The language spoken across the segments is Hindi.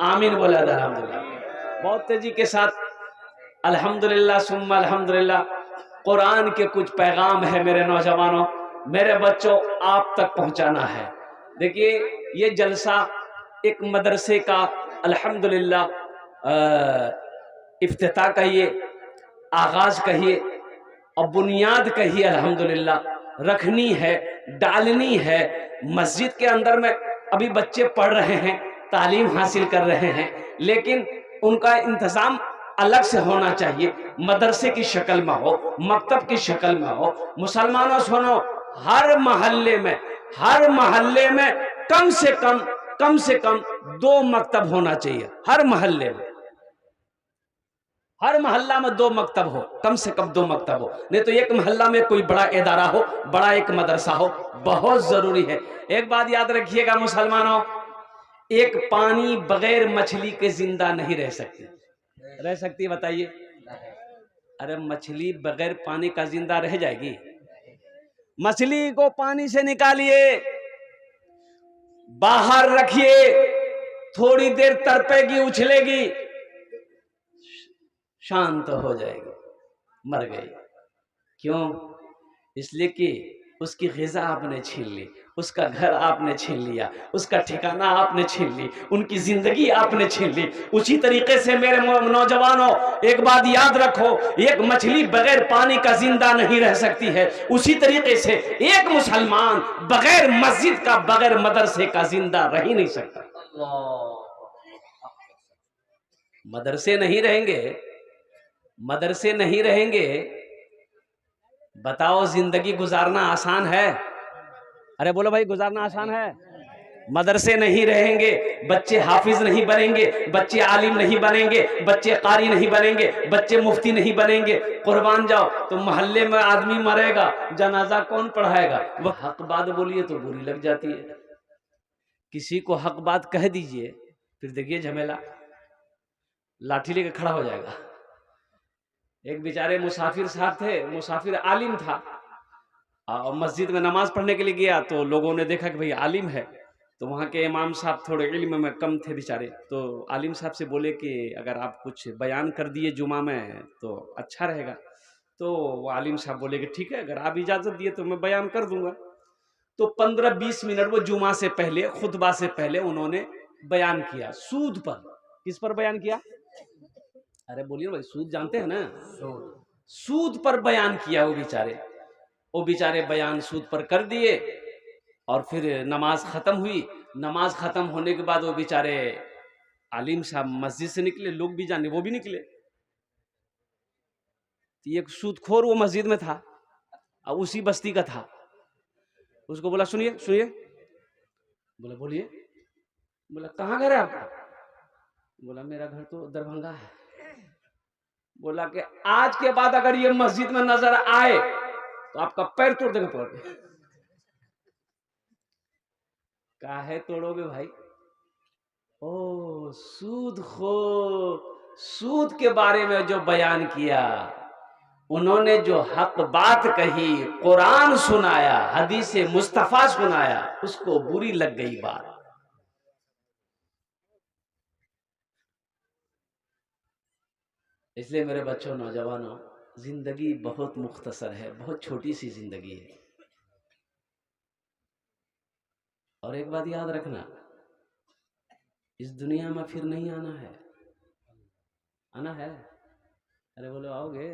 आमीन बोला था। अल्हम्दुलिल्लाह, बहुत तेजी के साथ अल्हम्दुलिल्लाह सुम्मा अल्हम्दुलिल्लाह। कुरान के कुछ पैगाम है मेरे नौजवानों, मेरे बच्चों, आप तक पहुंचाना है। देखिए, ये जलसा एक मदरसे का अल्हम्दुलिल्लाह इफ्तिताह कहिए, आगाज कहिए और बुनियाद कहिए, अल्हम्दुलिल्लाह रखनी है, डालनी है। मस्जिद के अंदर में अभी बच्चे पढ़ रहे हैं, तालीम हासिल कर रहे हैं, लेकिन उनका इंतजाम अलग से होना चाहिए। मदरसे की शक्ल में हो, मकतब की शक्ल में हो। मुसलमानों सुनो, हर महल्ले में कम से कम 2 मकतब होना चाहिए। हर महल्ले में, हर मोहल्ला में 2 मकतब हो, कम से कम 2 मकतब हो। नहीं तो एक मोहल्ला में कोई बड़ा इदारा हो, बड़ा एक मदरसा हो, बहुत जरूरी है। एक बात याद रखिएगा मुसलमानों, एक पानी बगैर मछली के जिंदा नहीं रह सकती। रह सकती है बताइए? अरे मछली बगैर पानी का जिंदा रह जाएगी? मछली को पानी से निकालिए, बाहर रखिए, थोड़ी देर तड़पेगी, उछलेगी, शांत हो जाएगी, मर गई। क्यों? इसलिए कि उसकी ग़िज़ा आपने छीन ली, उसका घर आपने छीन लिया, उसका ठिकाना आपने छीन ली, उनकी जिंदगी आपने छीन ली। उसी तरीके से मेरे नौजवानों, एक बात याद रखो, एक मछली बगैर पानी का जिंदा नहीं रह सकती है। उसी तरीके से एक मुसलमान बगैर मस्जिद का, बगैर मदरसे का जिंदा रह ही नहीं सकता। मदरसे नहीं रहेंगे, बताओ जिंदगी गुजारना आसान है? अरे बोलो भाई, गुजारना आसान है? मदरसे नहीं रहेंगे, बच्चे हाफिज नहीं बनेंगे, बच्चे आलिम नहीं बनेंगे, बच्चे कारी नहीं बनेंगे, बच्चे मुफ्ती नहीं बनेंगे। कुर्बान जाओ, तो मोहल्ले में आदमी मरेगा, जनाजा कौन पढ़ाएगा? वो हक बात बोलिए तो बुरी लग जाती है। किसी को हक बात कह दीजिए, फिर देखिए झमेला, लाठी लेकर खड़ा हो जाएगा। एक बेचारे मुसाफिर साहब थे, मुसाफिर आलिम था, और मस्जिद में नमाज पढ़ने के लिए गया, तो लोगों ने देखा कि भाई आलिम है, तो वहाँ के इमाम साहब थोड़े इल्म में कम थे बेचारे, तो आलिम साहब से बोले कि अगर आप कुछ बयान कर दिए जुमा में तो अच्छा रहेगा। तो वो आलिम साहब बोले कि ठीक है, अगर आप इजाज़त दिए तो मैं बयान कर दूंगा। तो 15-20 मिनट वो जुमा से पहले, खुतबा से पहले उन्होंने बयान किया सूद पर। किस पर बयान किया? अरे बोलिए भाई, सूद जानते हैं ना? सूद पर बयान किया वो बेचारे बयान सूद पर कर दिए। और फिर नमाज खत्म हुई। नमाज खत्म होने के बाद वो बेचारे आलिम साहब मस्जिद से निकले, लोग भी जाने, वो भी निकले। तो एक सूदखोर वो मस्जिद में था, और उसी बस्ती का था। उसको बोला सुनिए सुनिए। बोला बोलिए। बोला कहाँ घर है आपका? बोला मेरा घर तो दरभंगा है। बोला कि आज के बाद अगर ये मस्जिद में नजर आए तो आपका पैर तोड़ देंगे पकड़ के। काहे तोड़ोगे भाई? ओ सूदखोर, सूद के बारे में जो बयान किया, उन्होंने जो हक बात कही, कुरान सुनाया, हदीस मुस्तफा सुनाया, उसको बुरी लग गई बात। इसलिए मेरे बच्चों, नौजवानों, जिंदगी बहुत मुख्तसर है, बहुत छोटी सी जिंदगी है। और एक बात याद रखना, इस दुनिया में फिर नहीं आना है। आना है? अरे बोलो आओगे?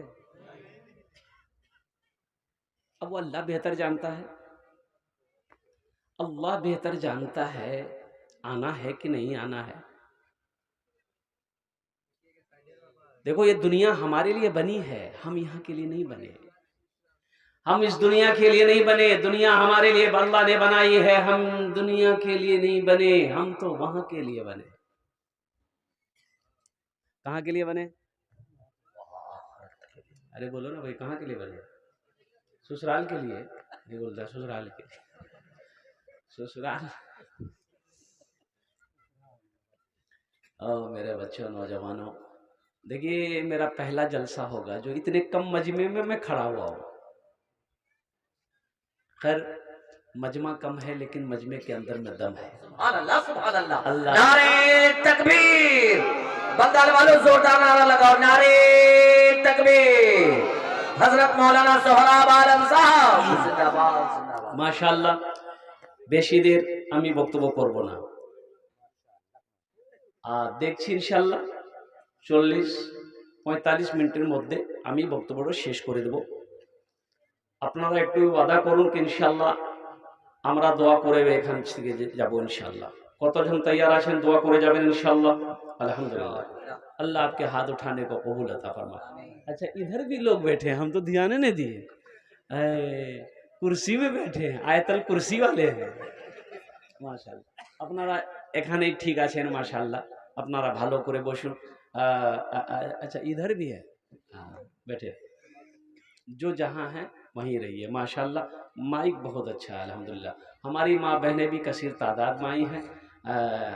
अब वो अल्लाह बेहतर जानता है, अल्लाह बेहतर जानता है आना है कि नहीं आना है। देखो, ये दुनिया हमारे लिए बनी है, हम यहाँ के लिए नहीं बने। हम इस दुनिया के लिए नहीं बने, दुनिया हमारे लिए अल्लाह ने बनाई है। हम दुनिया के लिए नहीं बने, हम तो वहां के लिए बने। कहाँ के लिए बने? अरे बोलो ना भाई, कहाँ के लिए बने? ससुराल के लिए? ये बोलता ससुराल के लिए। ससुराल। मेरे बच्चों, नौजवानों, देखिए मेरा पहला जलसा होगा जो इतने कम मजमे में मैं खड़ा हुआ हूँ। खैर, मजमा कम है लेकिन मजमे के अंदर में दम है। सुभान अल्लाह, सुभान अल्लाह। अल्लाह। नारे तकबीर, बंगाल वालों जोरदार नारा लगाओ, नारे तकबीर। हजरत मौलाना सोहराब आलम साहब जिंदाबाद, जिंदाबाद। माशाल्लाह। বেশি দের আমি বক্তব্য করব না, আর দেখছি ইনশাআল্লাহ 40-45 মিনিটের মধ্যে আমি বক্তব্যটা শেষ করে দেব। আপনারা একটু ওয়াদা করুন कि ইনশাআল্লাহ আমরা দোয়া করে এখান থেকে যাব ইনশাআল্লাহ। কতজন তৈয়ার আছেন দোয়া করে যাবেন ইনশাআল্লাহ? अल्हम्दुलिल्लाह। अल्लाह आपके हाथ उठाने को कबूल अता फरमाए। अच्छा, इधर भी लोग बैठे हैं, हम तो ध्यान नहीं दिए। कुर्सी में बैठे हैं, आयतल कुर्सी वाले हैं। माशाल्लाह। আপনারা এখানেই ঠিক আছেন माशाल्लाह। আপনারা ভালো করে বসুন। अच्छा, इधर भी है, हाँ बैठे। जो जहाँ है वहीं रहिए माशाल्लाह। माइक बहुत अच्छा है अल्हम्दुलिल्लाह। हमारी माँ बहनें भी कसीर तादाद में आई हैं,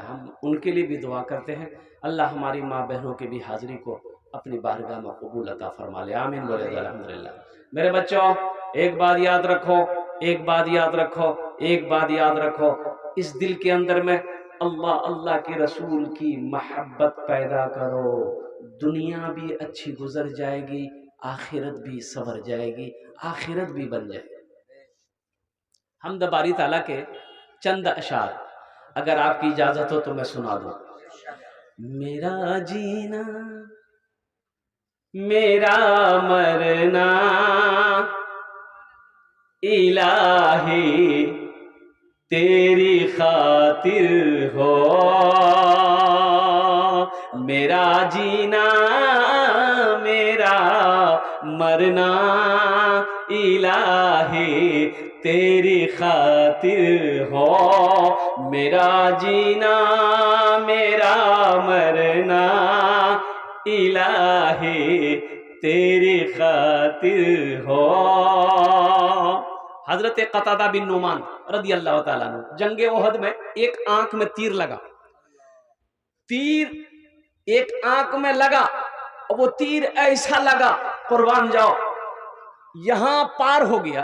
हम उनके लिए भी दुआ करते हैं। अल्लाह हमारी माँ बहनों की भी हाज़िरी को अपनी बारगाह में कबूल अता फरमा ले, आमीन बोले अल्हम्दुलिल्लाह। मेरे बच्चों, एक बात याद रखो, एक बात याद रखो, एक बात याद रखो, इस दिल के अंदर में अल्लाह अल्लाह के रसूल की मोहब्बत पैदा करो। दुनिया भी अच्छी गुजर जाएगी, आखिरत भी सवर जाएगी, आखिरत भी बन जाएगी। हमद बारी ताला के चंद अशार अगर आपकी इजाजत हो तो मैं सुना दूं। मेरा जीना मेरा मरना इलाही तेरी खातिर हो, मेरा जीना मेरा मरना इलाही तेरी खातिर हो, मेरा जीना मेरा मरना इलाही तेरी खातिर हो। हजरत कतादा बिन नुमान रदी अल्लाह ताला अन्हु, जंगे ओहद में एक आंख में तीर लगा, तीर एक आंख में लगा और वो तीर ऐसा लगा, कुर्बान जाओ, यहां पार हो गया।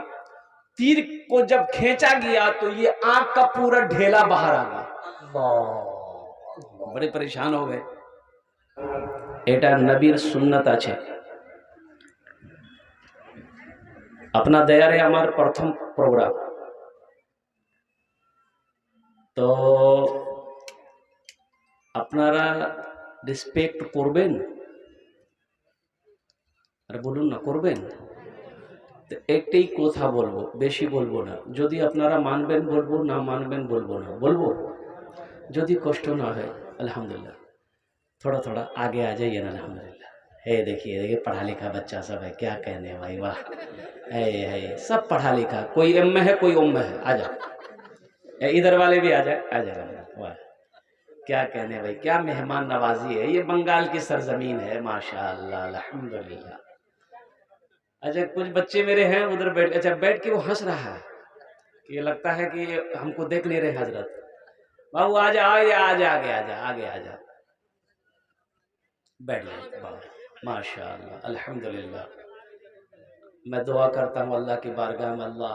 तीर को जब खींचा गया तो ये आंख का पूरा ढेला बाहर आ गया। बड़े परेशान हो गए। এটা নবীর সুন্নত আছে। अपना दयारे আমার প্রথম প্রোগ্রাম, তো আপনারা রেসপেক্ট করবেন, আর বলুন না করবেন। তো একটাই কথা বলবো, বেশি বলবো না। যদি আপনারা মানবেন বলবো, না মানবেন বলবো না, বলবো। যদি কষ্ট না হয় अल्हम्दुलिल्लाह, थोड़ा थोड़ा आगे आ जाइए ना अल्हम्दुलिल्लाह। है देखिए देखिए पढ़ा लिखा बच्चा सब है, क्या कहने हैं भाई, वाह है सब पढ़ा लिखा। कोई एम में है, कोई ओम में है, आ जाओ। इधर वाले भी आ जाए, आ जाए। वाह क्या कहने भाई, क्या मेहमान नवाजी है। ये बंगाल की सरजमीन है माशाअल्लाह अल्हम्दुलिल्लाह। अच्छा, कुछ बच्चे मेरे हैं उधर बैठ, अच्छा बैठ के वो हंस रहा है कि ये लगता है कि हमको देख नहीं रहे हजरत। बाबू आ जा, आगे आगे आ जा, आगे आ जा, बैठ जाए। माशाअल्लाह अल्हम्दुलिल्लाह। मैं दुआ करता हूँ अल्लाह की बारगाह में, अल्लाह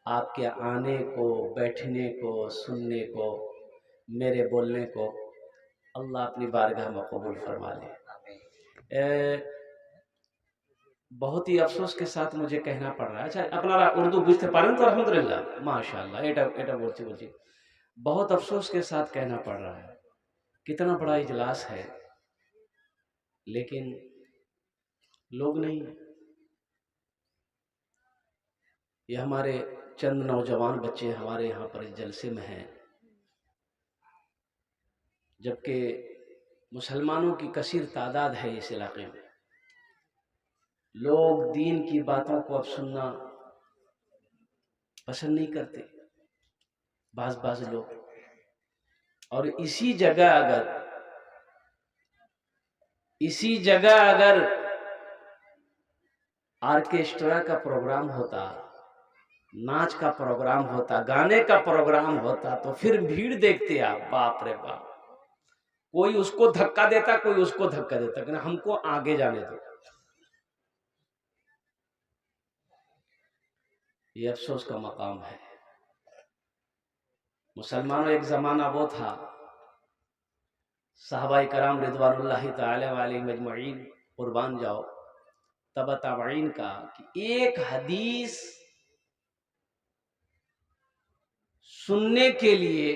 आपके आने को, बैठने को, सुनने को, मेरे बोलने को अल्लाह अपनी बारगाह में कबूल फरमा ले। बहुत ही अफसोस के साथ मुझे कहना पड़ रहा है। अच्छा, अपना उर्दू बुझते पारें तो अल्हम्दुलिल्लाह माशाअल्लाह। एटा बोलती बहुत अफसोस के साथ कहना पड़ रहा है। कितना बड़ा इजलास है, लेकिन लोग नहीं। ये हमारे चंद नौजवान बच्चे हमारे यहाँ पर इस जलसे में हैं, जबकि मुसलमानों की कसीर तादाद है इस इलाके में। लोग दीन की बातों को अब सुनना पसंद नहीं करते, बाज लोग। और इसी जगह अगर ऑर्केस्ट्रा का प्रोग्राम होता, नाच का प्रोग्राम होता, गाने का प्रोग्राम होता, तो फिर भीड़ देखते आप, बाप रे बाप। कोई उसको धक्का देता, कोई उसको धक्का देता, लेकिन हमको आगे जाने दो। ये अफसोस का मकाम है। मुसलमानों, एक जमाना वो था, सहाबाए कराम रिदवानुल्लाहि ताला अलैहिम अजमईन, कुर्बान जाओ, तबा ताबईन का, कि एक हदीस सुनने के लिए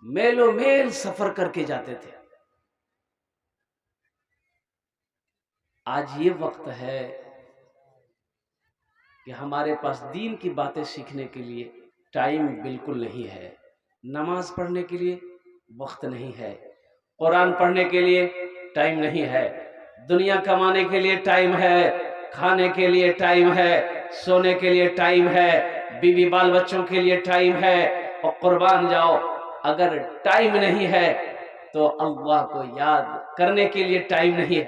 मेलों मेल सफर करके जाते थे। आज ये वक्त है कि हमारे पास दीन की बातें सीखने के लिए टाइम बिल्कुल नहीं है, नमाज पढ़ने के लिए वक्त नहीं है, कुरान पढ़ने के लिए टाइम नहीं है, दुनिया कमाने के लिए टाइम है, खाने के लिए टाइम है, सोने के लिए टाइम है, बीवी बाल बच्चों के लिए टाइम है। और कुर्बान जाओ, अगर टाइम नहीं है तो अल्लाह को याद करने के लिए टाइम नहीं है।